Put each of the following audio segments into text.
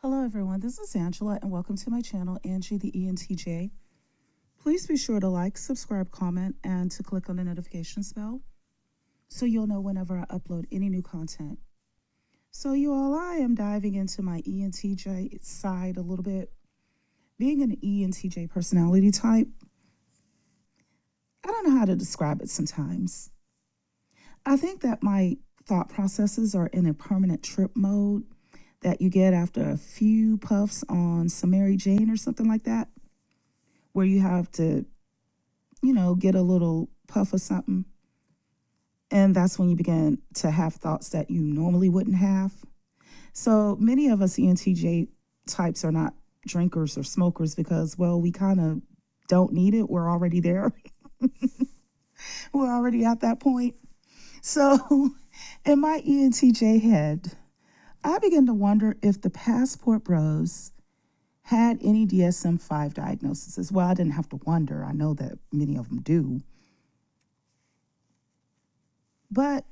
Hello everyone, this is Angela and welcome to my channel, Angie the ENTJ. Please be sure to like, subscribe, comment, and to click on the notifications bell so you'll know whenever I upload any new content. So you all, I am diving into my ENTJ side a little bit. Being an ENTJ personality type, I don't know how to describe it sometimes. I think that my thought processes are in a permanent trip mode that you get after a few puffs on some Mary Jane or something like that, where you have to, get a little puff of something. And that's when you begin to have thoughts that you normally wouldn't have. So many of us ENTJ types are not drinkers or smokers because, well, we kind of don't need it. We're already there. We're already at that point. So in my ENTJ head, I began to wonder if the passport bros had any DSM-5 diagnoses. Well, I didn't have to wonder. I know that many of them do. But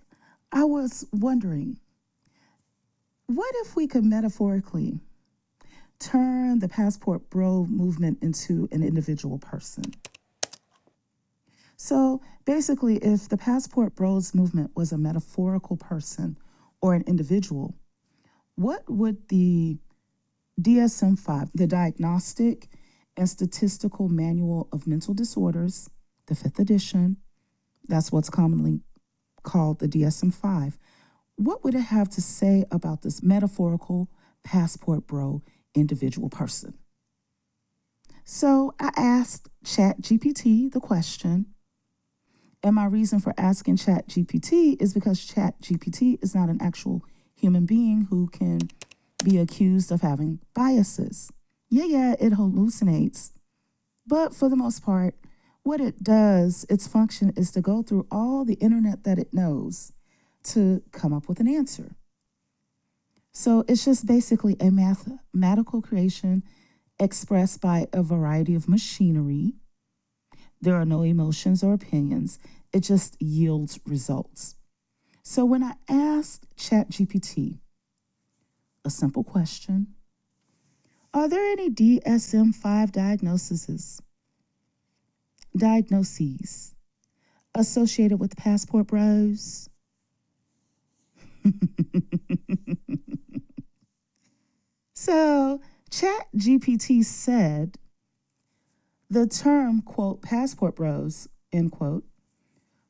I was wondering, what if we could metaphorically turn the passport bro movement into an individual person? So basically, if the passport bros movement was a metaphorical person or an individual, what would the DSM-5, the Diagnostic and Statistical Manual of Mental Disorders, the 5th edition, that's what's commonly called the DSM-5, what would it have to say about this metaphorical passport bro individual person? So I asked ChatGPT the question, and my reason for asking ChatGPT is because ChatGPT is not an actual human being who can be accused of having biases. Yeah, it hallucinates. But for the most part, what it does, its function is to go through all the internet that it knows to come up with an answer. So it's just basically a mathematical creation expressed by a variety of machinery. There are no emotions or opinions. It just yields results. So when I asked ChatGPT a simple question, are there any DSM-5 diagnoses associated with passport bros? So ChatGPT said the term, quote, passport bros, end quote,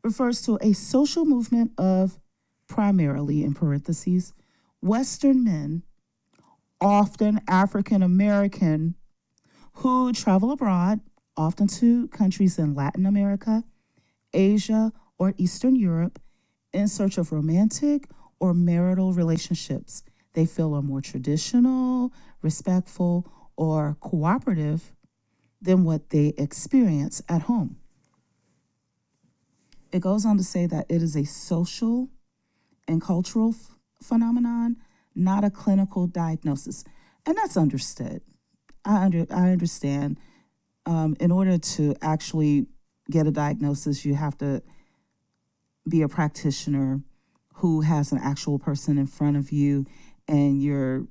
refers to a social movement of primarily, in parentheses, Western men, often African American, who travel abroad, often to countries in Latin America, Asia, or Eastern Europe, in search of romantic or marital relationships they feel are more traditional, respectful, or cooperative than what they experience at home. It goes on to say that it is a social and cultural phenomenon, not a clinical diagnosis. And that's understood. I understand. In order to actually get a diagnosis, you have to be a practitioner who has an actual person in front of you and you're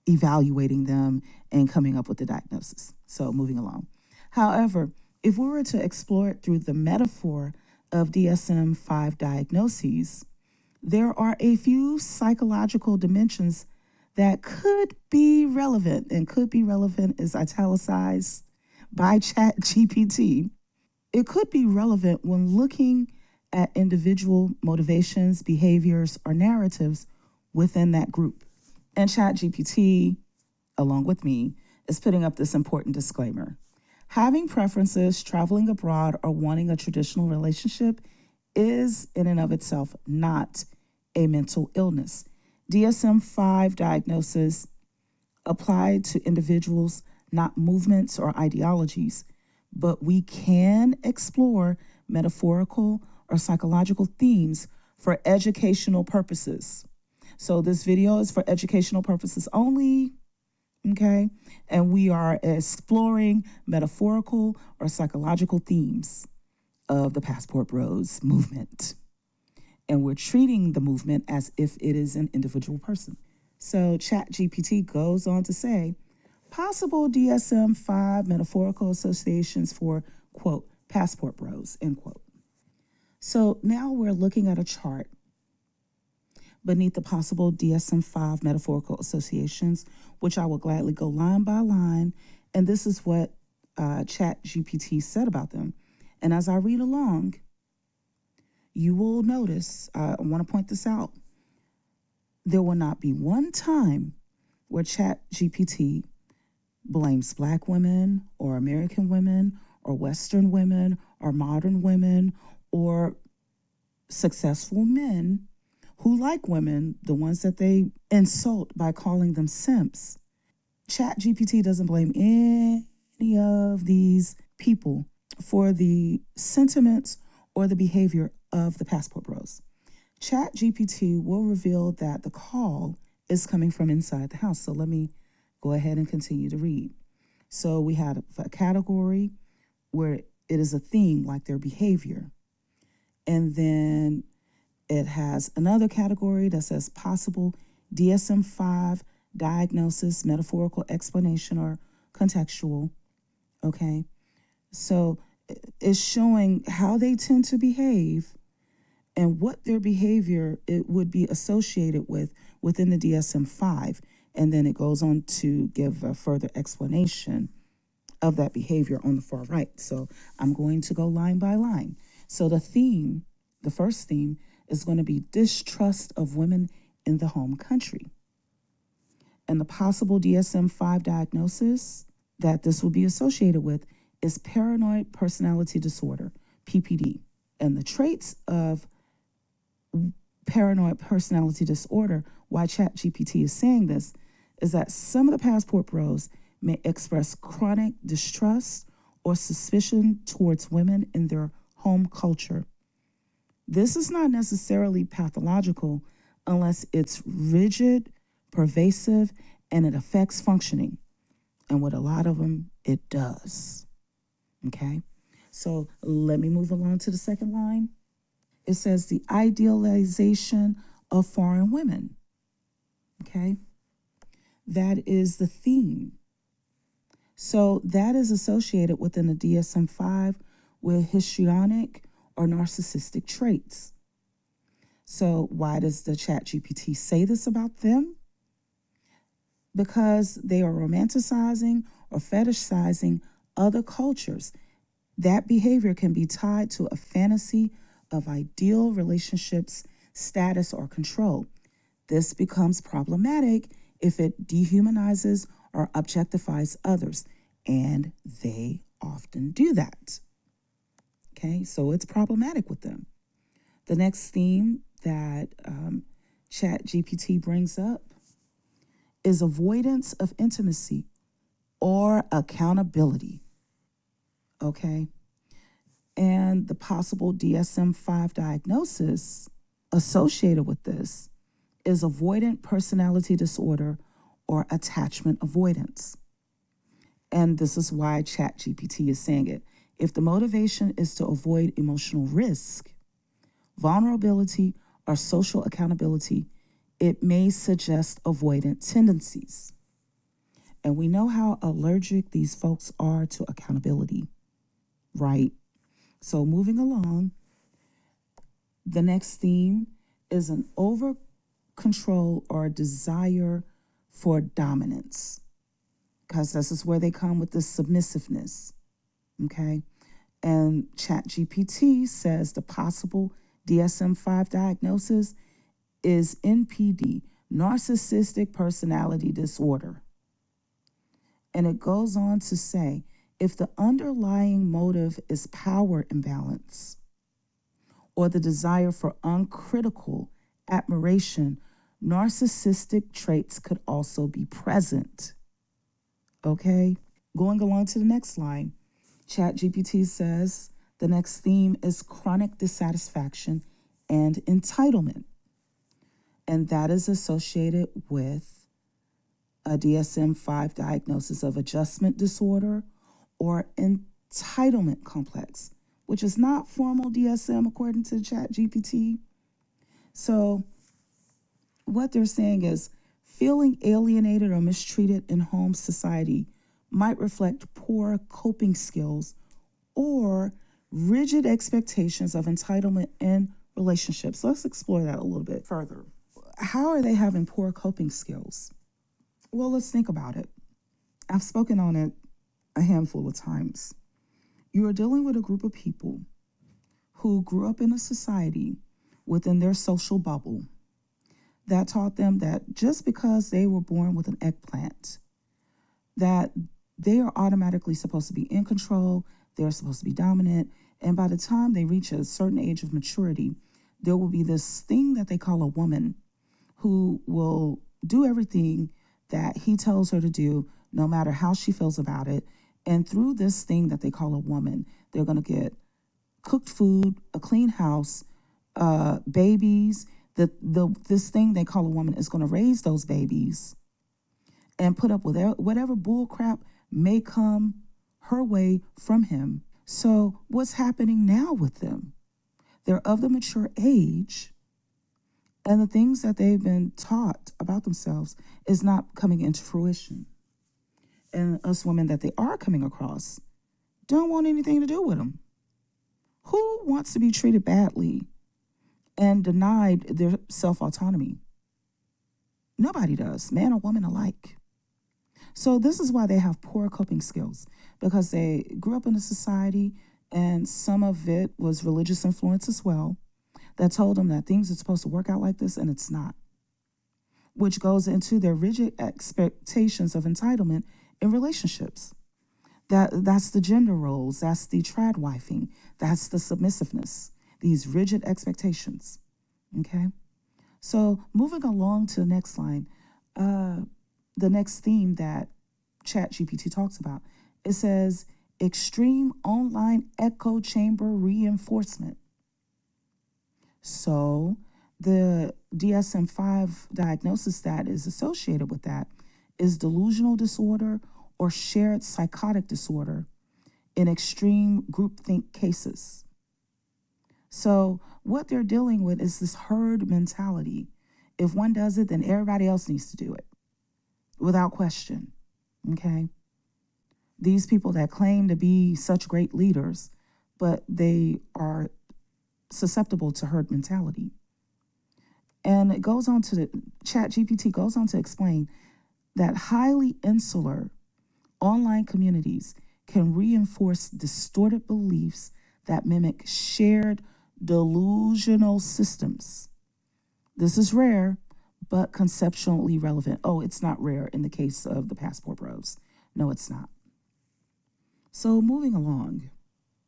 evaluating them and coming up with the diagnosis. So moving along. However, if we were to explore it through the metaphor of DSM-5 diagnoses, there are a few psychological dimensions that could be relevant, and could be relevant is italicized by ChatGPT. It could be relevant when looking at individual motivations, behaviors, or narratives within that group. And ChatGPT, along with me, is putting up this important disclaimer. Having preferences, traveling abroad, or wanting a traditional relationship is in and of itself not a mental illness. DSM-5 diagnosis apply to individuals, not movements or ideologies, but we can explore metaphorical or psychological themes for educational purposes. So this video is for educational purposes only, okay? And we are exploring metaphorical or psychological themes of the Passport Bros movement. And we're treating the movement as if it is an individual person. So ChatGPT goes on to say possible DSM-5 metaphorical associations for, quote, passport bros, end quote. So now we're looking at a chart beneath the possible DSM-5 metaphorical associations, which I will gladly go line by line. And this is what ChatGPT said about them. And as I read along, you will notice, I want to point this out, there will not be one time where ChatGPT blames Black women or American women or Western women or modern women or successful men who like women, the ones that they insult by calling them simps. ChatGPT doesn't blame any of these people for the sentiments or the behavior of the passport bros. ChatGPT will reveal that the call is coming from inside the house. So let me go ahead and continue to read. So we had a category where it is a theme, like their behavior. And then it has another category that says possible DSM-5 diagnosis, metaphorical explanation, or contextual. Okay. So it's showing how they tend to behave and what their behavior it would be associated with within the DSM-5. And then it goes on to give a further explanation of that behavior on the far right. So I'm going to go line by line. So the first theme is going to be distrust of women in the home country. And the possible DSM-5 diagnosis that this will be associated with is paranoid personality disorder, PPD. And the traits of paranoid personality disorder, why ChatGPT is saying this, is that some of the passport bros may express chronic distrust or suspicion towards women in their home culture. This is not necessarily pathological unless it's rigid, pervasive, and it affects functioning. And with a lot of them, it does. Okay? So let me move along to the second line. It says the idealization of foreign women. Okay? That is the theme. So that is associated within the DSM-5 with histrionic or narcissistic traits. So why does the ChatGPT say this about them? Because they are romanticizing or fetishizing other cultures. That behavior can be tied to a fantasy of ideal relationships, status, or control. This becomes problematic if it dehumanizes or objectifies others, and they often do that. Okay, so it's problematic with them. The next theme that ChatGPT brings up is avoidance of intimacy or accountability. Okay, and the possible DSM-5 diagnosis associated with this is avoidant personality disorder or attachment avoidance. And this is why ChatGPT is saying it. If the motivation is to avoid emotional risk, vulnerability, or social accountability, it may suggest avoidant tendencies. And we know how allergic these folks are to accountability, right? So moving along, the next theme is an over control or desire for dominance, because this is where they come with the submissiveness. Okay. And ChatGPT says the possible DSM-5 diagnosis is NPD, narcissistic personality disorder. And it goes on to say if the underlying motive is power imbalance or the desire for uncritical admiration, narcissistic traits could also be present. Okay? Going along to the next line, ChatGPT says the next theme is chronic dissatisfaction and entitlement. And that is associated with a DSM-5 diagnosis of adjustment disorder or entitlement complex, which is not formal DSM according to ChatGPT. So what they're saying is Feeling alienated or mistreated in home society might reflect poor coping skills or rigid expectations of entitlement in relationships. Let's explore that a little bit further. How are they having poor coping skills? Well, let's think about it. I've spoken on it a handful of times. You are dealing with a group of people who grew up in a society within their social bubble that taught them that just because they were born with an eggplant, that they are automatically supposed to be in control, they're supposed to be dominant, and by the time they reach a certain age of maturity, there will be this thing that they call a woman who will do everything that he tells her to do, no matter how she feels about it. And through this thing that they call a woman, they're going to get cooked food, a clean house, babies. This thing they call a woman is going to raise those babies and put up with whatever bull crap may come her way from him. So what's happening now with them? They're of the mature age, and the things that they've been taught about themselves is not coming into fruition. And us women that they are coming across don't want anything to do with them. Who wants to be treated badly and denied their self-autonomy? Nobody does, man or woman alike. So this is why they have poor coping skills, because they grew up in a society, and some of it was religious influence as well, that told them that things are supposed to work out like this, and it's not, which goes into their rigid expectations of entitlement in relationships. That's the gender roles, that's the tradwifing, that's the submissiveness, these rigid expectations. Okay? So moving along to the next line, the next theme that ChatGPT talks about, it says extreme online echo chamber reinforcement. So the DSM-5 diagnosis that is associated with that is delusional disorder or shared psychotic disorder in extreme groupthink cases. So what they're dealing with is this herd mentality. If one does it, then everybody else needs to do it without question. Okay? These people that claim to be such great leaders, but they are susceptible to herd mentality. And it goes on to the ChatGPT goes on to explain that highly insular online communities can reinforce distorted beliefs that mimic shared delusional systems. This is rare, but conceptually relevant. Oh, it's not rare in the case of the Passport Bros. No, it's not. So moving along,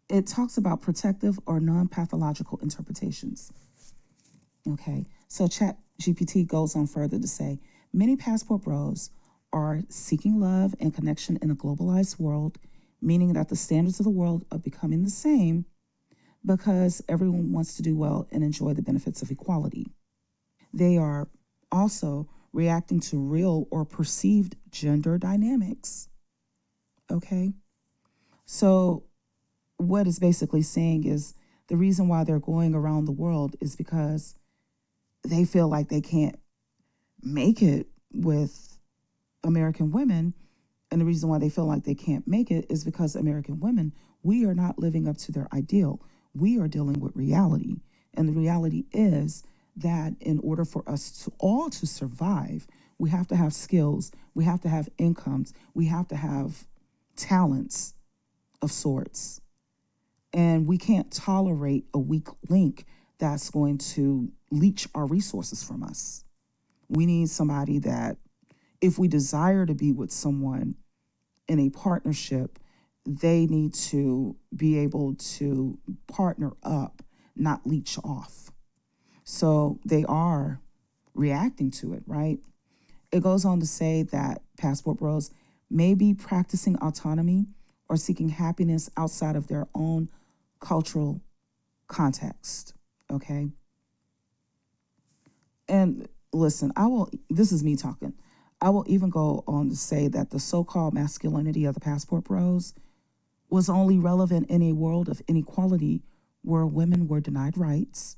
it talks about protective or non-pathological interpretations. Okay, so ChatGPT goes on further to say, many Passport Bros are seeking love and connection in a globalized world, meaning that the standards of the world are becoming the same because everyone wants to do well and enjoy the benefits of equality. They are also reacting to real or perceived gender dynamics. Okay, so what it's basically saying is the reason why they're going around the world is because they feel like they can't make it with American women. And the reason why they feel like they can't make it is because American women, we are not living up to their ideal. We are dealing with reality. And the reality is that in order for us to all to survive, we have to have skills, we have to have incomes, we have to have talents of sorts. And we can't tolerate a weak link that's going to leech our resources from us. We need somebody that, if we desire to be with someone in a partnership, they need to be able to partner up, not leech off. So they are reacting to it, right? It goes on to say that Passport Bros may be practicing autonomy or seeking happiness outside of their own cultural context, okay? And listen, this is me talking. I will even go on to say that the so-called masculinity of the Passport Bros was only relevant in a world of inequality where women were denied rights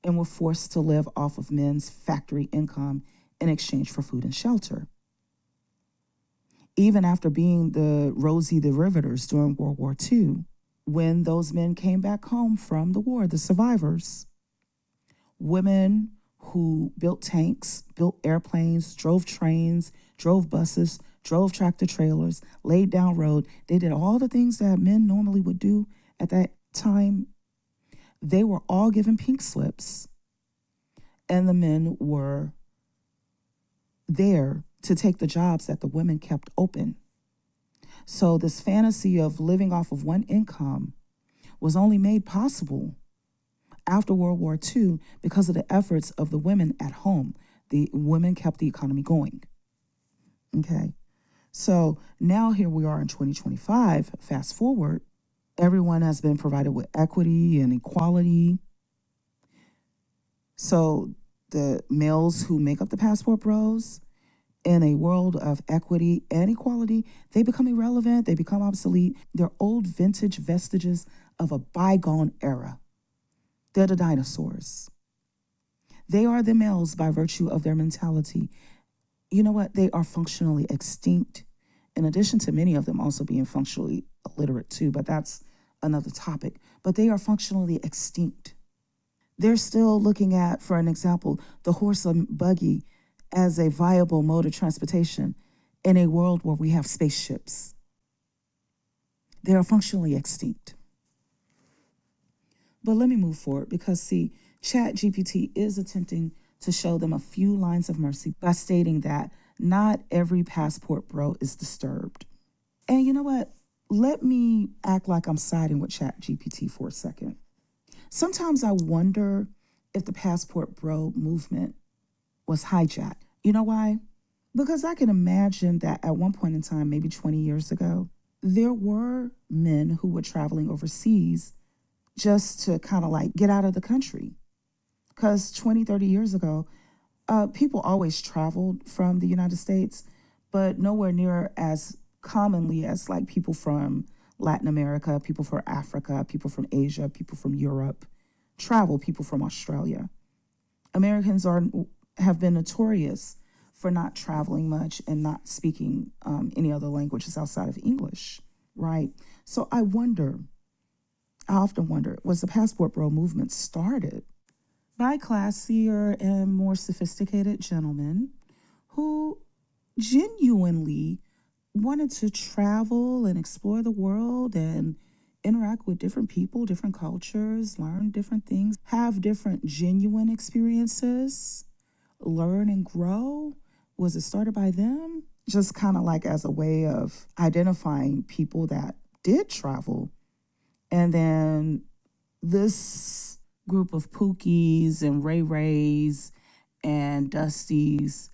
and were forced to live off of men's factory income in exchange for food and shelter. Even after being the rosy riveters during World War II, when those men came back home from the war, the survivors, women who built tanks, built airplanes, drove trains, drove buses, drove tractor trailers, laid down road. They did all the things that men normally would do at that time. They were all given pink slips, and the men were there to take the jobs that the women kept open. So, this fantasy of living off of one income was only made possible after World War II because of the efforts of the women at home. The women kept the economy going. Okay. So now here we are in 2025. Fast forward, everyone has been provided with equity and equality. So the males who make up the passport bros, in a world of equity and equality, they become irrelevant, they become obsolete. They're old vintage vestiges of a bygone era. They're the dinosaurs. They are the males by virtue of their mentality. You know what? They are functionally extinct, in addition to many of them also being functionally illiterate too, but that's another topic. But they are functionally extinct. They're still looking at, for an example, the horse and buggy as a viable mode of transportation in a world where we have spaceships. They are functionally extinct. But let me move forward because, see, Chat GPT is attempting to show them a few lines of mercy by stating that not every passport bro is disturbed. And you know what? Let me act like I'm siding with Chat GPT for a second. Sometimes I wonder if the passport bro movement was hijacked. You know why? Because I can imagine that at one point in time, maybe 20 years ago, there were men who were traveling overseas just to kind of like get out of the country. Because 20, 30 years ago, people always traveled from the United States, but nowhere near as commonly as like people from Latin America, people from Africa, people from Asia, people from Europe, people from Australia. Americans have been notorious for not traveling much and not speaking any other languages outside of English, right? So I often wonder, was the passport bro movement started by classier and more sophisticated gentlemen who genuinely wanted to travel and explore the world and interact with different people, different cultures, learn different things, have different genuine experiences, learn and grow? Was it started by them? Just kind of like as a way of identifying people that did travel. And then this group of Pookies and Ray Rays and Dusties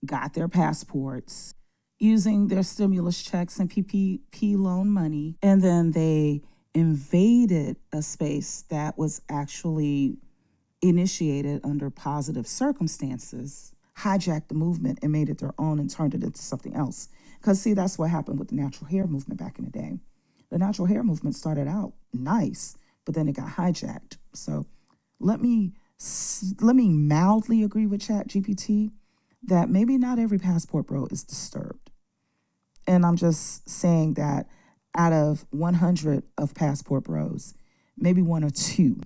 got their passports using their stimulus checks and PPP loan money. And then they invaded a space that was actually initiated under positive circumstances, hijacked the movement and made it their own and turned it into something else. Because, see, that's what happened with the natural hair movement back in the day. The natural hair movement started out nice, but then it got hijacked. So let me mildly agree with Chat GPT that maybe not every passport bro is disturbed. And I'm just saying that out of 100 of passport bros, maybe one or two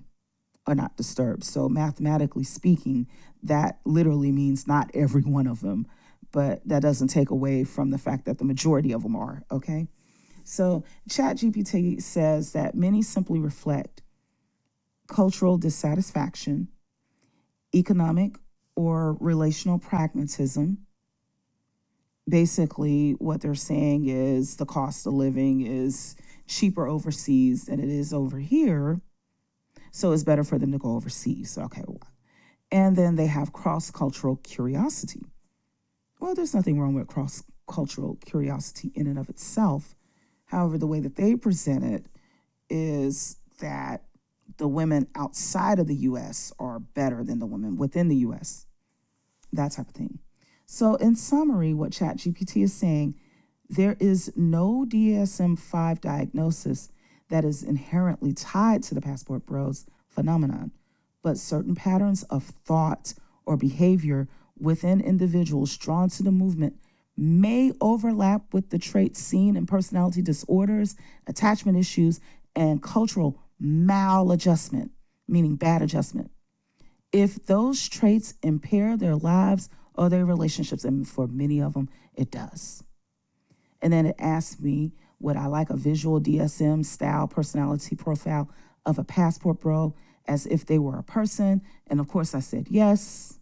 are not disturbed. So mathematically speaking, that literally means not every one of them, but that doesn't take away from the fact that the majority of them are, okay? So ChatGPT says that many simply reflect cultural dissatisfaction, economic or relational pragmatism. Basically, what they're saying is the cost of living is cheaper overseas than it is over here. So it's better for them to go overseas. Okay. And then they have cross-cultural curiosity. Well, there's nothing wrong with cross-cultural curiosity in and of itself. However, the way that they present it is that the women outside of the US are better than the women within the US. That type of thing. So in summary, what ChatGPT is saying, there is no DSM-5 diagnosis that is inherently tied to the passport bros phenomenon, but certain patterns of thought or behavior within individuals drawn to the movement may overlap with the traits seen in personality disorders, attachment issues, and cultural maladjustment, meaning bad adjustment. If those traits impair their lives or their relationships, and for many of them, it does. And then it asked me, would I like a visual DSM style personality profile of a passport bro as if they were a person? And of course, I said yes.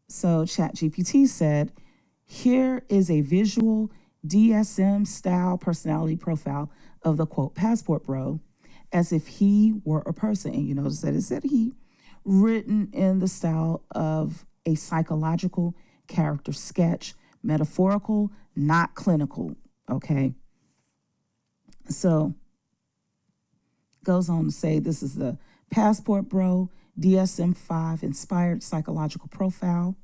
So ChatGPT said, here is a visual DSM style personality profile of the quote passport bro as if he were a person. And you notice that it said he, written in the style of a psychological character sketch, metaphorical, not clinical. Okay. So goes on to say this is the passport bro DSM-5 inspired psychological profile,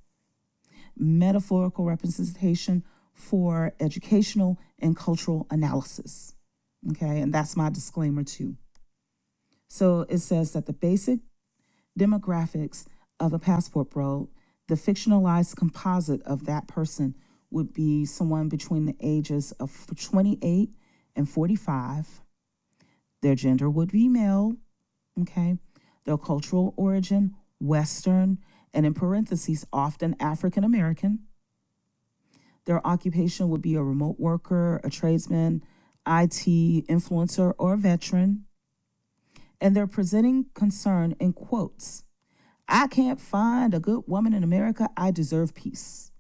metaphorical representation for educational and cultural analysis. Okay, and that's my disclaimer too. So it says that the basic demographics of a passport bro, the fictionalized composite of that person would be someone between the ages of 28 and 45. Their gender would be male, okay? Their cultural origin, Western, and in parentheses, often African American. Their occupation would be a remote worker, a tradesman, IT influencer, or a veteran. And they're presenting concern in quotes. I can't find a good woman in America. I deserve peace.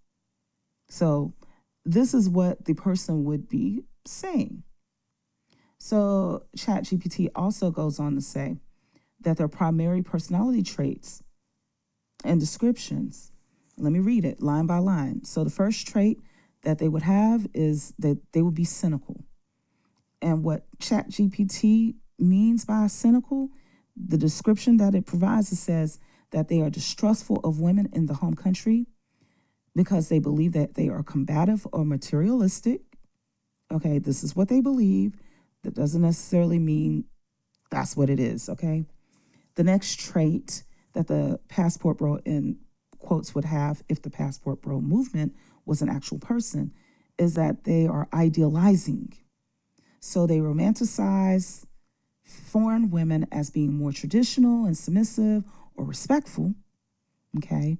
So this is what the person would be saying. So ChatGPT also goes on to say that their primary personality traits and descriptions. Let me read it line by line. So the first trait that they would have is that they would be cynical. And what ChatGPT means by cynical, the description that it provides, it says that they are distrustful of women in the home country because they believe that they are combative or materialistic. Okay, this is what they believe. That doesn't necessarily mean that's what it is, okay? The next trait that the passport bro in quotes would have if the passport bro movement was an actual person is that they are idealizing. So they romanticize foreign women as being more traditional and submissive or respectful, okay?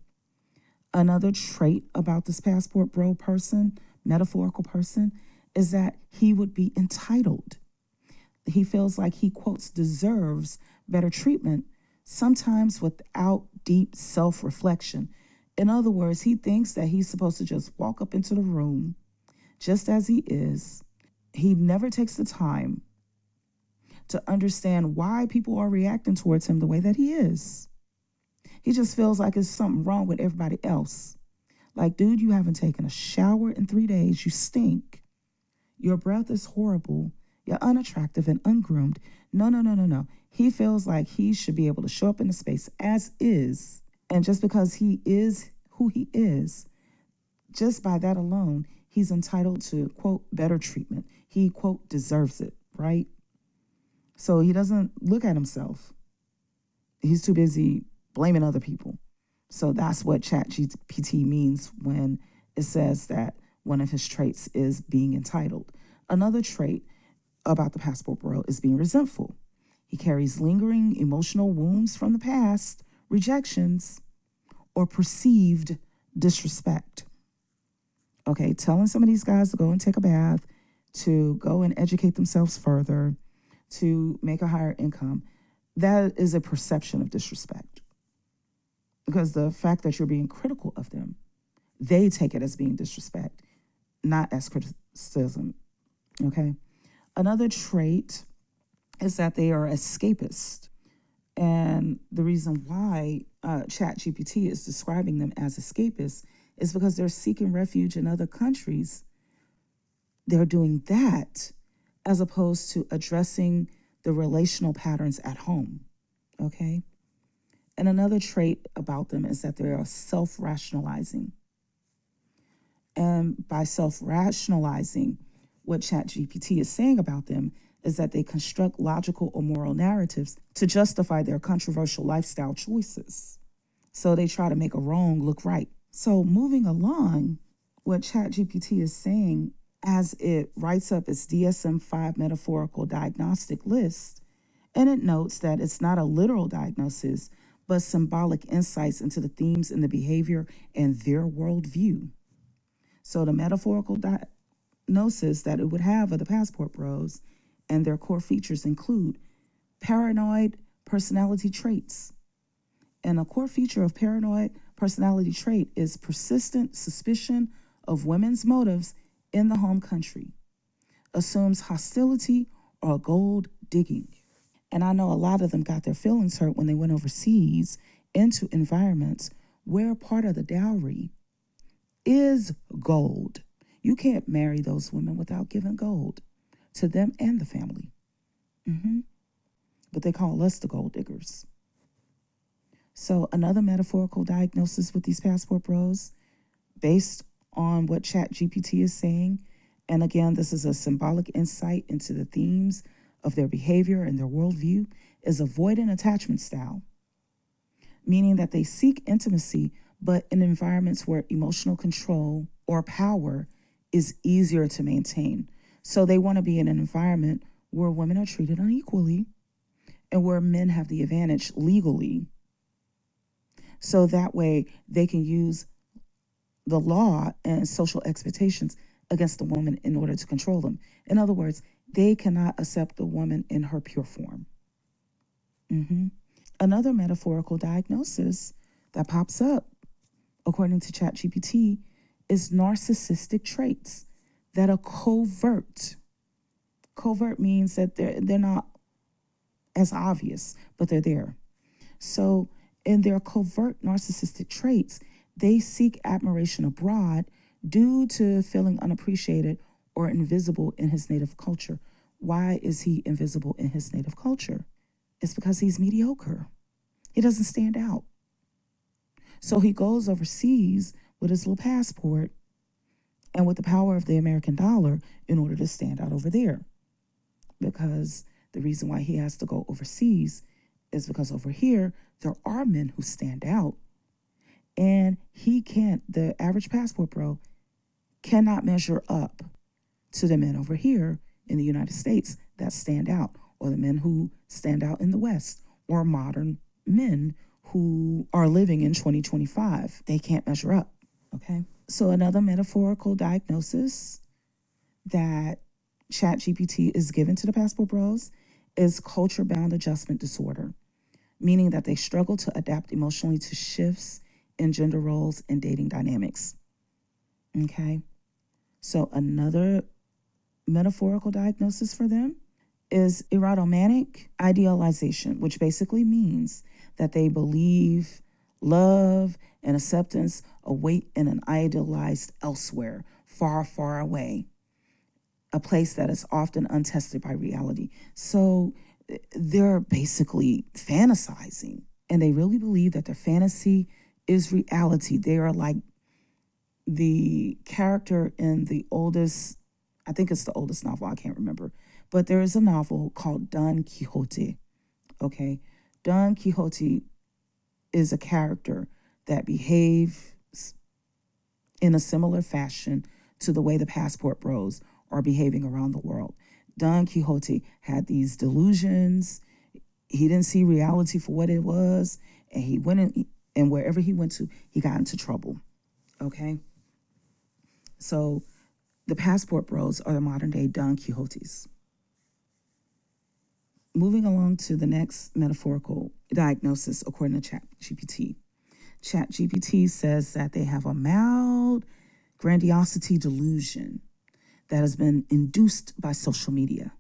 Another trait about this passport bro person, metaphorical person, is that he would be entitled. He feels like he, quotes, deserves better treatment, sometimes without deep self reflection. In other words, he thinks that he's supposed to just walk up into the room just as he is. He never takes the time to understand why people are reacting towards him the way that he is. He just feels like it's something wrong with everybody else. Like, dude, you haven't taken a shower in 3 days. You stink. Your breath is horrible. You're unattractive and ungroomed. No, no, no, no, no. He feels like he should be able to show up in the space as is. And just because he is who he is, just by that alone, he's entitled to, quote, better treatment. He, quote, deserves it, right? So he doesn't look at himself. He's too busy blaming other people. So that's what ChatGPT means when it says that one of his traits is being entitled. Another trait about the passport bro is being resentful. He carries lingering emotional wounds from the past, rejections, or perceived disrespect. Okay, telling some of these guys to go and take a bath, to go and educate themselves further, to make a higher income, that is a perception of disrespect. Because the fact that you're being critical of them, they take it as being disrespect, not as criticism. Okay. Another trait is that they are escapist. And the reason why ChatGPT is describing them as escapists is because they're seeking refuge in other countries. They're doing that as opposed to addressing the relational patterns at home. Okay. And another trait about them is that they are self rationalizing. And by self rationalizing, what ChatGPT is saying about them is that they construct logical or moral narratives to justify their controversial lifestyle choices. So they try to make a wrong look right. So moving along, what ChatGPT is saying as it writes up its DSM-5 metaphorical diagnostic list, and it notes that it's not a literal diagnosis, but symbolic insights into the themes in the behavior and their worldview. So the metaphorical diagnosis that it would have of the passport bros and their core features include paranoid personality traits. And a core feature of paranoid personality trait is persistent suspicion of women's motives in the home country, assumes hostility or gold digging. And I know a lot of them got their feelings hurt when they went overseas into environments where part of the dowry is gold. You can't marry those women without giving gold to them and the family. But they call us the gold diggers. So another metaphorical diagnosis with these passport bros, based on what ChatGPT is saying, and again, this is a symbolic insight into the themes of their behavior and their worldview, is avoidant attachment style, meaning that they seek intimacy, but in environments where emotional control or power is easier to maintain. So they want to be in an environment where women are treated unequally and where men have the advantage legally. So that way they can use the law and social expectations against the woman in order to control them. In other words, they cannot accept the woman in her pure form. Another metaphorical diagnosis that pops up, according to ChatGPT, is narcissistic traits that are covert. Covert means that they're not as obvious, but they're there. So in their covert narcissistic traits, they seek admiration abroad due to feeling unappreciated or invisible in his native culture. Why is he invisible in his native culture? It's because he's mediocre. He doesn't stand out. So he goes overseas with his little passport and with the power of the American dollar in order to stand out over there. Because the reason why he has to go overseas is because over here, there are men who stand out. And he can't, the average passport bro cannot measure up to the men over here in the United States that stand out, or the men who stand out in the West, or modern men who are living in 2025. They can't measure up, okay? So another metaphorical diagnosis that ChatGPT is given to the passport bros is culture-bound adjustment disorder, meaning that they struggle to adapt emotionally to shifts in gender roles and dating dynamics. Okay? So another metaphorical diagnosis for them is erotomanic idealization, which basically means that they believe love and acceptance await in an idealized elsewhere, far, far away, a place that is often untested by reality. So they're basically fantasizing, and they really believe that their fantasy is reality. They are like the character in the oldest, I think it's the oldest novel, I can't remember, but there is a novel called Don Quixote, okay? Don Quixote is a character that behaves in a similar fashion to the way the passport bros are behaving around the world. Don Quixote had these delusions. He didn't see reality for what it was, and he went in, and wherever he went to, he got into trouble, okay? So the passport bros are the modern day Don Quixotes. Moving along to the next metaphorical diagnosis, according to ChatGPT. ChatGPT says that they have a mild grandiosity delusion that has been induced by social media.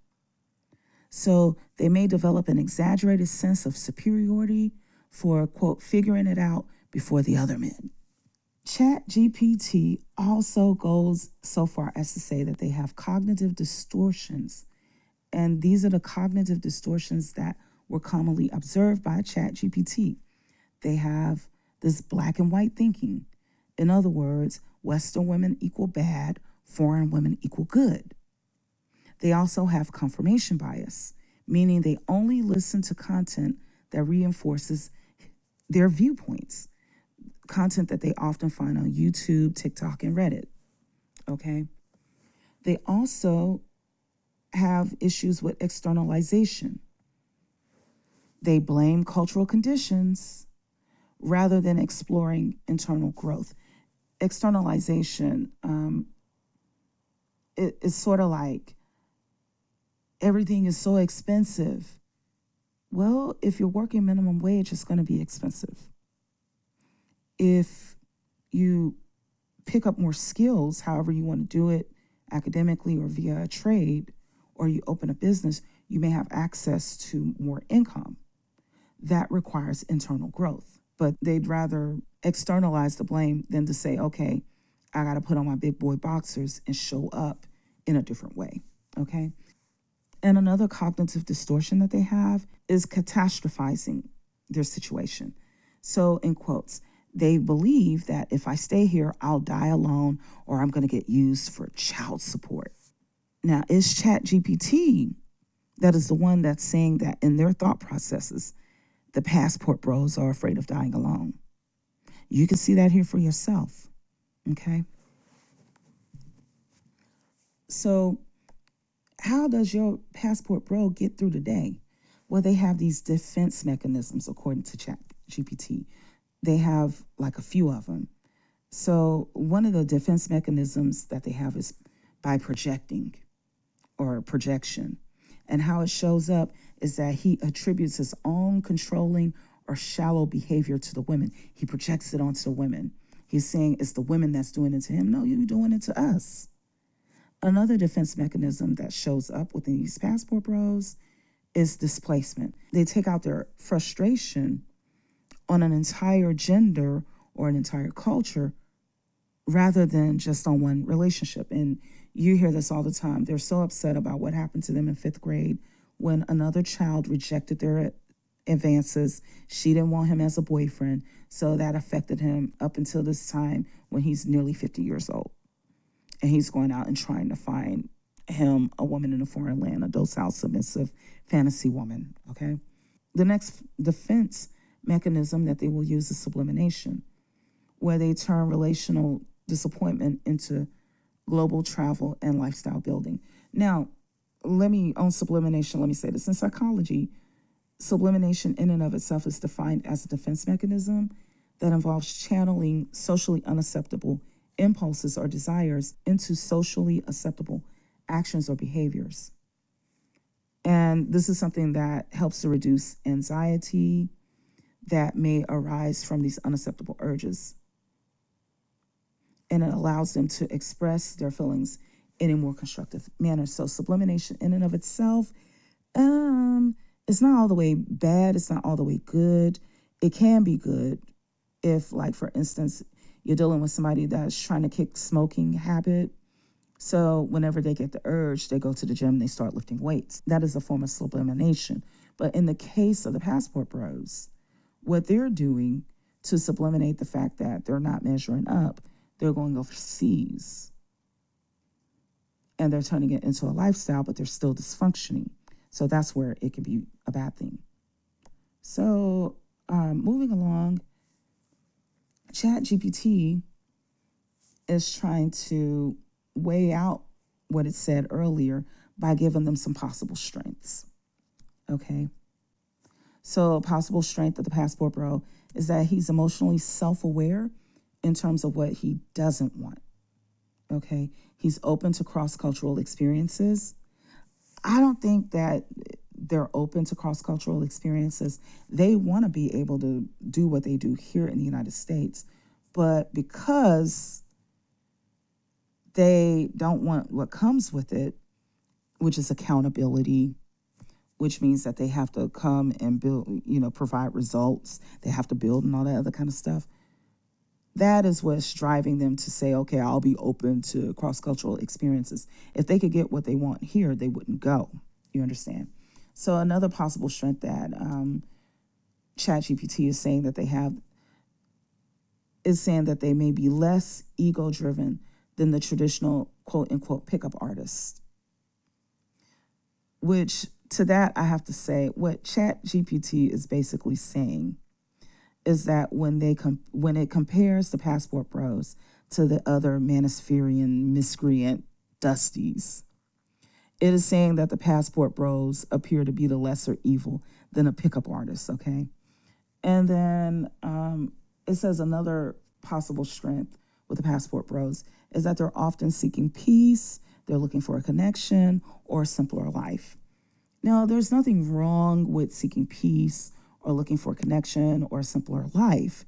So they may develop an exaggerated sense of superiority for, quote, figuring it out before the other men. ChatGPT also goes so far as to say that they have cognitive distortions. And these are the cognitive distortions that were commonly observed by ChatGPT. They have this black and white thinking. In other words, Western women equal bad, foreign women equal good. They also have confirmation bias, meaning they only listen to content that reinforces their viewpoints, content that they often find on YouTube, TikTok, and Reddit. Okay. They also have issues with externalization. They blame cultural conditions rather than exploring internal growth. Externalization is sort of like everything is so expensive. Well, if you're working minimum wage, it's going to be expensive. If you pick up more skills, however you want to do it, academically or via a trade, or you open a business, you may have access to more income. That requires internal growth. But they'd rather externalize the blame than to say, okay, I got to put on my big boy boxers and show up in a different way. Okay. And another cognitive distortion that they have is catastrophizing their situation. So, in quotes, they believe that if I stay here, I'll die alone or I'm going to get used for child support. Now, it's ChatGPT that is the one that's saying that in their thought processes, the passport bros are afraid of dying alone. You can see that here for yourself. Okay. So, how does your passport bro get through the day? Well, they have these defense mechanisms, according to ChatGPT. They have like a few of them. So, one of the defense mechanisms that they have is by projecting or projection. And how it shows up is that he attributes his own controlling or shallow behavior to the women. He projects it onto the women. He's saying it's the women that's doing it to him. No, you're doing it to us. Another defense mechanism that shows up within these passport bros is displacement. They take out their frustration on an entire gender or an entire culture rather than just on one relationship. And you hear this all the time. They're so upset about what happened to them in 5th grade when another child rejected their advances. She didn't want him as a boyfriend. So that affected him up until this time when he's nearly 50 years old. And he's going out and trying to find him a woman in a foreign land, a docile, submissive fantasy woman. Okay. The next defense mechanism that they will use is sublimation, where they turn relational disappointment into global travel and lifestyle building. Now, on sublimation, let me say this. In psychology, sublimation in and of itself is defined as a defense mechanism that involves channeling socially unacceptable impulses or desires into socially acceptable actions or behaviors. And this is something that helps to reduce anxiety that may arise from these unacceptable urges. And it allows them to express their feelings in a more constructive manner. So sublimation in and of itself, it's not all the way bad. It's not all the way good. It can be good if, like, for instance, you're dealing with somebody that's trying to kick smoking habit. So whenever they get the urge, they go to the gym and they start lifting weights. That is a form of sublimation. But in the case of the passport bros, what they're doing to subliminate the fact that they're not measuring up, they're going overseas and they're turning it into a lifestyle, but they're still dysfunctioning. So that's where it can be a bad thing. So moving along, ChatGPT is trying to weigh out what it said earlier by giving them some possible strengths. Okay. So a possible strength of the passport bro is that he's emotionally self-aware in terms of what he doesn't want. Okay. He's open to cross-cultural experiences. I don't think that they're open to cross-cultural experiences. They want to be able to do what they do here in the United States, but because they don't want what comes with it, which is accountability, which means that they have to come and build, provide results. They have to build and all that other kind of stuff. That is what's driving them to say, okay, I'll be open to cross-cultural experiences. If they could get what they want here, they wouldn't go. You understand? So another possible strength that ChatGPT is saying that they have is saying that they may be less ego-driven than the traditional quote-unquote pickup artist. which to that I have to say what Chat GPT is basically saying is that when it compares the Passport Bros to the other Manispherian miscreant Dusties, it is saying that the Passport Bros appear to be the lesser evil than a pickup artist, okay? And then it says another possible strength with the Passport Bros is that they're often seeking peace, they're looking for a connection or a simpler life. Now, there's nothing wrong with seeking peace or looking for a connection or a simpler life.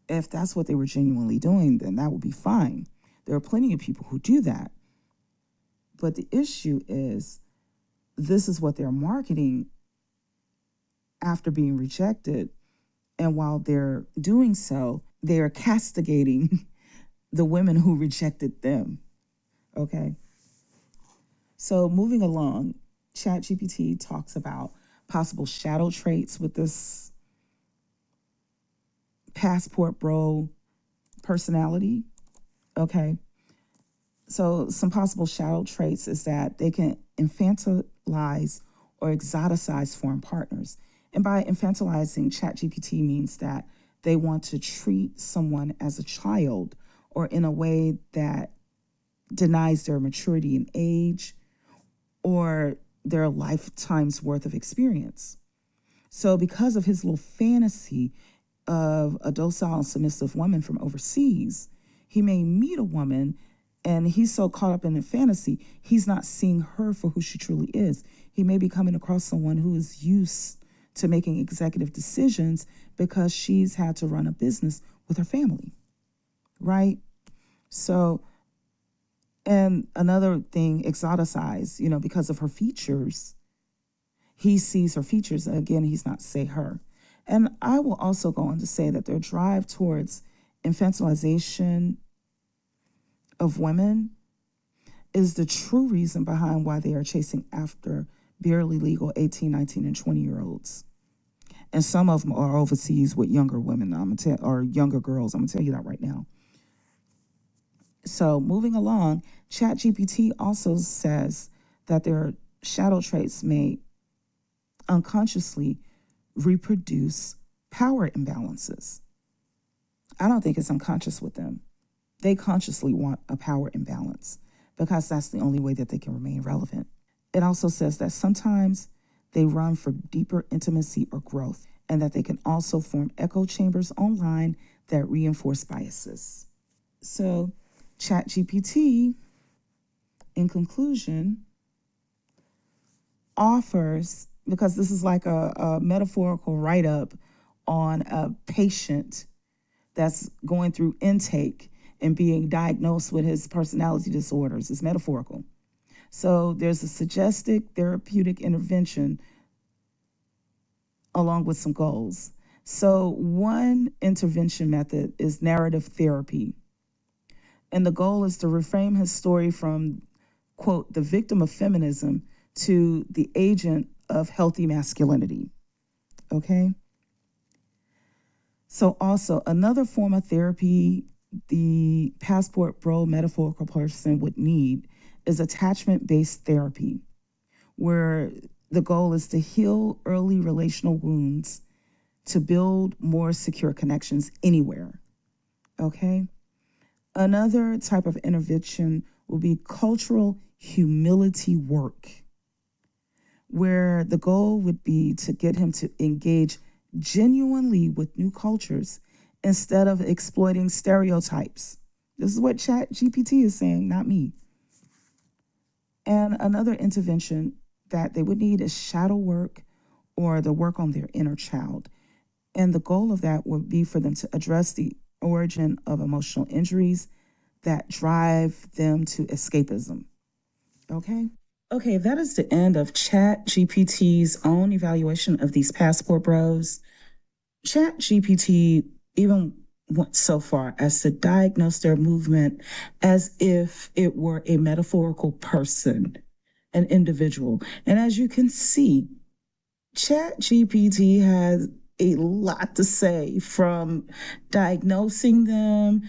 If that's what they were genuinely doing, then that would be fine. There are plenty of people who do that. But the issue is this is what they're marketing after being rejected. And while they're doing so, they are castigating the women who rejected them. Okay. So moving along, ChatGPT talks about possible shadow traits with this Passport Bro personality. Okay. So some possible shadow traits is that they can infantilize or exoticize foreign partners. And by infantilizing, ChatGPT means that they want to treat someone as a child or in a way that denies their maturity in age or their lifetime's worth of experience. So because of his little fantasy of a docile and submissive woman from overseas, he may meet a woman and he's so caught up in the fantasy, he's not seeing her for who she truly is. He may be coming across someone who is used to making executive decisions because she's had to run a business with her family, right? So, and another thing, exoticize, because of her features, he sees her features. And again, he's not say her. And I will also go on to say that their drive towards infantilization of women is the true reason behind why they are chasing after barely legal 18, 19, and 20-year-olds. And some of them are overseas with younger women, or younger girls. I'm going to tell you that right now. So moving along, ChatGPT also says that their shadow traits may unconsciously reproduce power imbalances. I don't think it's unconscious with them. They consciously want a power imbalance because that's the only way that they can remain relevant. It also says that sometimes they run for deeper intimacy or growth, and that they can also form echo chambers online that reinforce biases. So, ChatGPT, in conclusion, offers, because this is like a metaphorical write up on a patient that's going through intake and being diagnosed with his personality disorders. It's metaphorical. So there's a suggested therapeutic intervention along with some goals. So one intervention method is narrative therapy. And the goal is to reframe his story from, quote, the victim of feminism to the agent of healthy masculinity. Okay? So also another form of therapy the Passport Bro metaphorical person would need is attachment-based therapy, where the goal is to heal early relational wounds to build more secure connections anywhere. Okay? Another type of intervention will be cultural humility work, where the goal would be to get him to engage genuinely with new cultures instead of exploiting stereotypes. This is what ChatGPT is saying, not me. And another intervention that they would need is shadow work or the work on their inner child. And the goal of that would be for them to address the origin of emotional injuries that drive them to escapism. Okay? Okay, that is the end of ChatGPT's own evaluation of these Passport Bros. ChatGPT even went so far as to diagnose their movement as if it were a metaphorical person, an individual. And as you can see, ChatGPT has a lot to say, from diagnosing them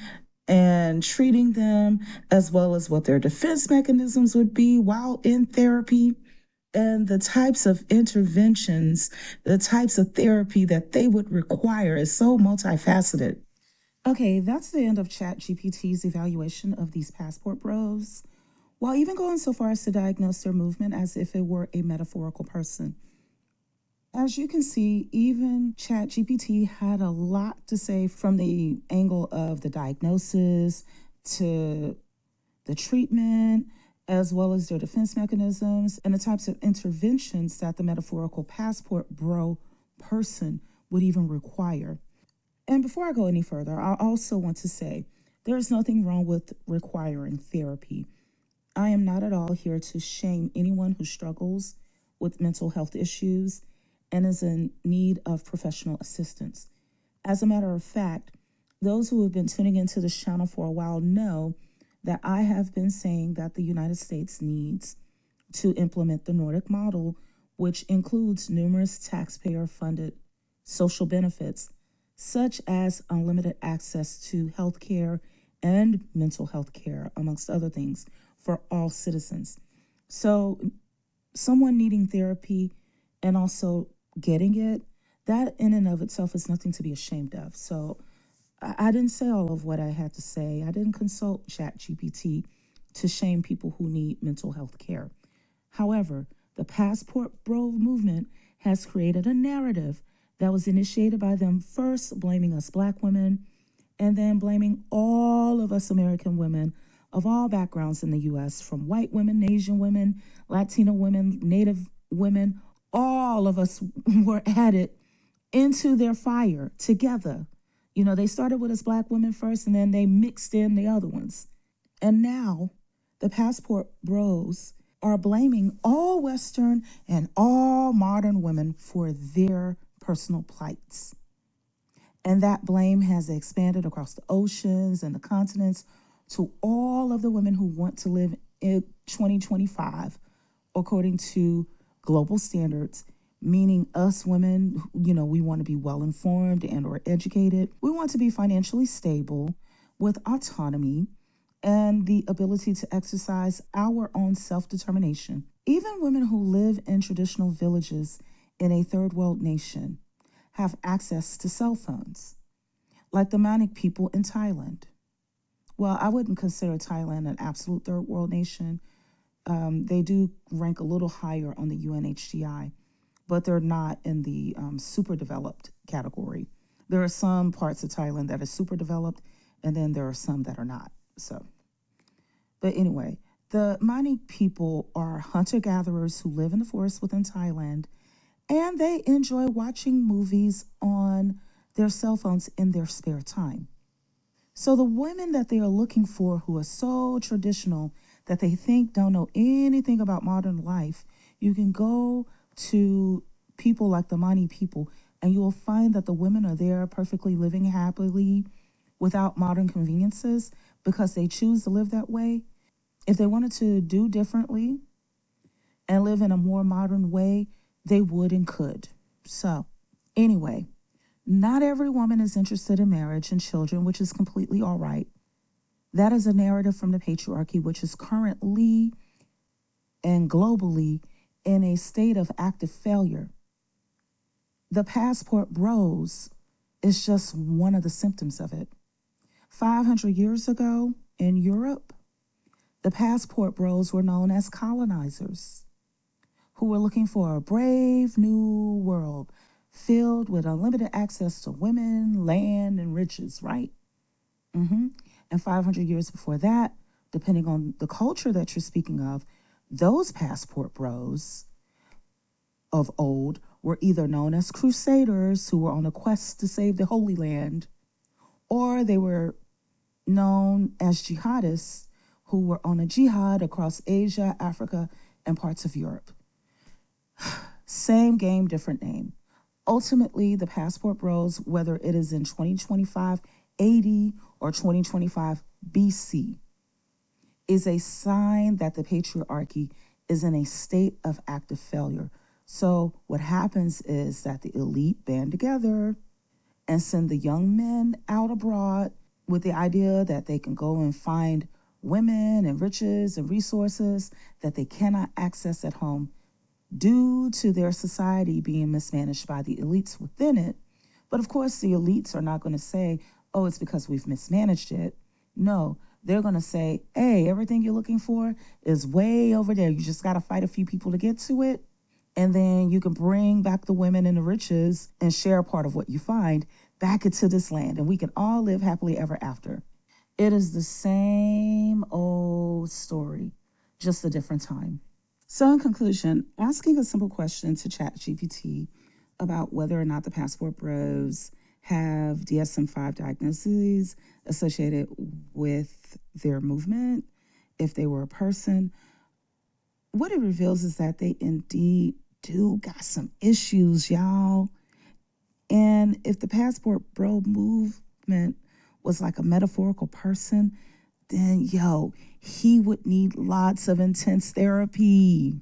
and treating them, as well as what their defense mechanisms would be while in therapy. and the types of interventions, the types of therapy that they would require is so multifaceted. Okay, that's the end of ChatGPT's evaluation of these passport bros, while even going so far as to diagnose their movement as if it were a metaphorical person. As you can see, even ChatGPT had a lot to say from the angle of the diagnosis to the treatment, as well as their defense mechanisms and the types of interventions that the metaphorical passport bro person would even require. And before I go any further, I also want to say there is nothing wrong with requiring therapy. I am not at all here to shame anyone who struggles with mental health issues and is in need of professional assistance. As a matter of fact, those who have been tuning into this channel for a while know that I have been saying that the United States needs to implement the Nordic model, which includes numerous taxpayer funded social benefits, such as unlimited access to health care and mental health care, amongst other things, for all citizens. So, someone needing therapy and also getting it, that in and of itself is nothing to be ashamed of. So, I didn't say all of what I had to say. I didn't consult ChatGPT to shame people who need mental health care. However, the Passport Bro movement has created a narrative that was initiated by them first blaming us black women and then blaming all of us American women of all backgrounds in the US, from white women, Asian women, Latino women, Native women, all of us were added into their fire together. You know, they started with us black women first and then they mixed in the other ones. And now the passport bros are blaming all Western and all modern women for their personal plights. And that blame has expanded across the oceans and the continents to all of the women who want to live in 2025 according to global standards, meaning us women, you know, we want to be well informed and or educated. We want to be financially stable with autonomy and the ability to exercise our own self-determination. Even women who live in traditional villages in a third world nation have access to cell phones, like the Manic people in Thailand. Well, I wouldn't consider Thailand an absolute third world nation. They do rank a little higher on the UNHCI, but they're not in the super developed category. There are some parts of Thailand that are super developed, and then there are some that are not. So, but anyway, the Manic people are hunter gatherers who live in the forest within Thailand, and they enjoy watching movies on their cell phones in their spare time. So the women that they are looking for who are so traditional that they think don't know anything about modern life, you can go to people like the Mani people and you will find that the women are there perfectly living happily without modern conveniences because they choose to live that way. If they wanted to do differently and live in a more modern way, they would and could. So, anyway, not every woman is interested in marriage and children, which is completely all right. That is a narrative from the patriarchy, which is currently and globally in a state of active failure. The passport bros is just one of the symptoms of it. 500 years ago in Europe, the passport bros were known as colonizers who were looking for a brave new world filled with unlimited access to women, land, and riches, right? Mm-hmm. And 500 years before that, depending on the culture that you're speaking of, those passport bros of old were either known as crusaders who were on a quest to save the Holy Land, or they were known as jihadists who were on a jihad across Asia, Africa, and parts of Europe. Same game, different name. Ultimately, the passport bros, whether it is in 2025 AD or 2025 BC, is a sign that the patriarchy is in a state of active failure. So, what happens is that the elite band together and send the young men out abroad with the idea that they can go and find women and riches and resources that they cannot access at home due to their society being mismanaged by the elites within it. But of course, the elites are not going to say, oh, it's because we've mismanaged it. No, they're going to say, hey, everything you're looking for is way over there. You just got to fight a few people to get to it. And then you can bring back the women and the riches and share a part of what you find back into this land. And we can all live happily ever after. It is the same old story, just a different time. So, in conclusion, asking a simple question to ChatGPT about whether or not the Passport Bros have DSM-5 diagnoses associated with their movement, if they were a person, what it reveals is that they indeed do got some issues, y'all. And if the Passport Bro movement was like a metaphorical person, then he would need lots of intense therapy.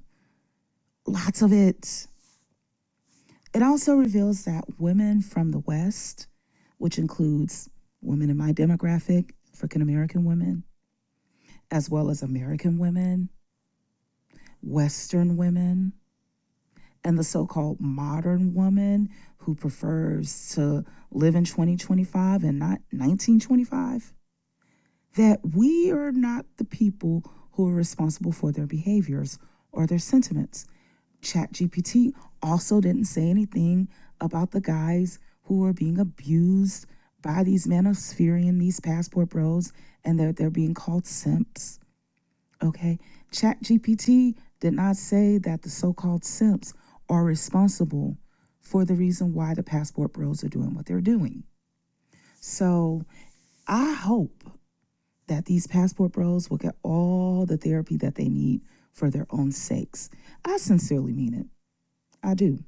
Lots of it. It also reveals that women from the West, which includes women in my demographic, African American women, as well as American women, Western women, and the so called modern woman who prefers to live in 2025 and not 1925, that we are not the people who are responsible for their behaviors or their sentiments. ChatGPT also didn't say anything about the guys who are being abused by these manosphere, these passport bros, and they're being called simps. Okay, ChatGPT did not say that the so-called simps are responsible for the reason why the passport bros are doing what they're doing. So I hope that these passport bros will get all the therapy that they need for their own sakes. I sincerely mean it. I do.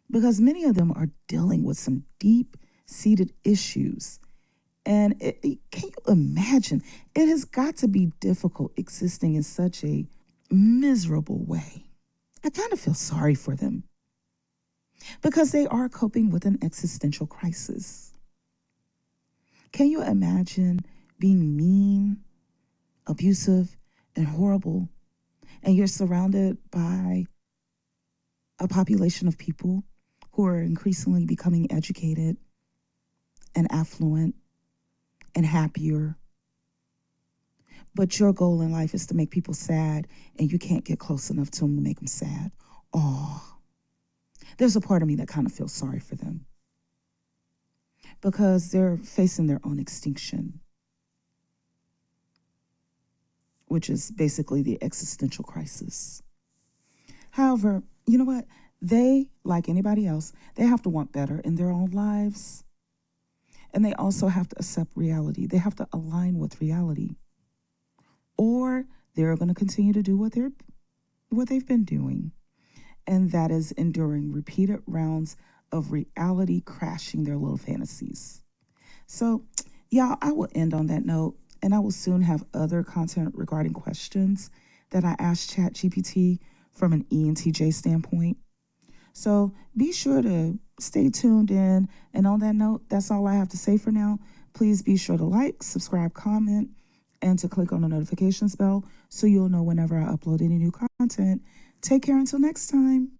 Because many of them are dealing with some deep seated issues. And can you imagine? It has got to be difficult existing in such a miserable way. I kind of feel sorry for them because they are coping with an existential crisis. Can you imagine being mean, abusive, and horrible, and you're surrounded by a population of people who are increasingly becoming educated and affluent and happier? But your goal in life is to make people sad, and you can't get close enough to them to make them sad. Oh, there's a part of me that kind of feels sorry for them because they're facing their own extinction, which is basically the existential crisis. However, you know what? They, like anybody else, they have to want better in their own lives. And they also have to accept reality. They have to align with reality. Or they're going to continue to do what they've been doing. And that is enduring repeated rounds of reality crashing their little fantasies. So, y'all, I will end on that note, and I will soon have other content regarding questions that I asked ChatGPT from an ENTJ standpoint. So be sure to stay tuned in. And on that note, that's all I have to say for now. Please be sure to like, subscribe, comment, and to click on the notifications bell so you'll know whenever I upload any new content. Take care until next time.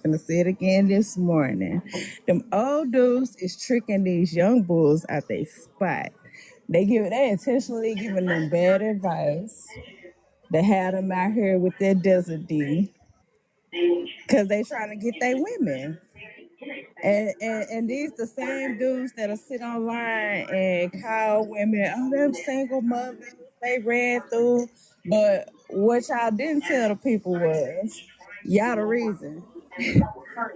I'm gonna say it again this morning. Them old dudes is tricking these young bulls out their spot. They intentionally giving them bad advice. They had them out here with their desert D because they trying to get their women. And these the same dudes that'll sit online and call women, oh, them single mothers, they ran through. But what y'all didn't tell the people was y'all the reason.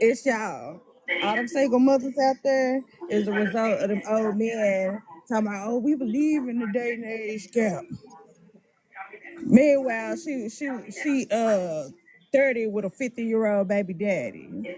It's y'all. All them single mothers out there is a result of them old men talking about, oh, we believe in the day and age gap. Meanwhile, she 30 with a 50-year-old baby daddy.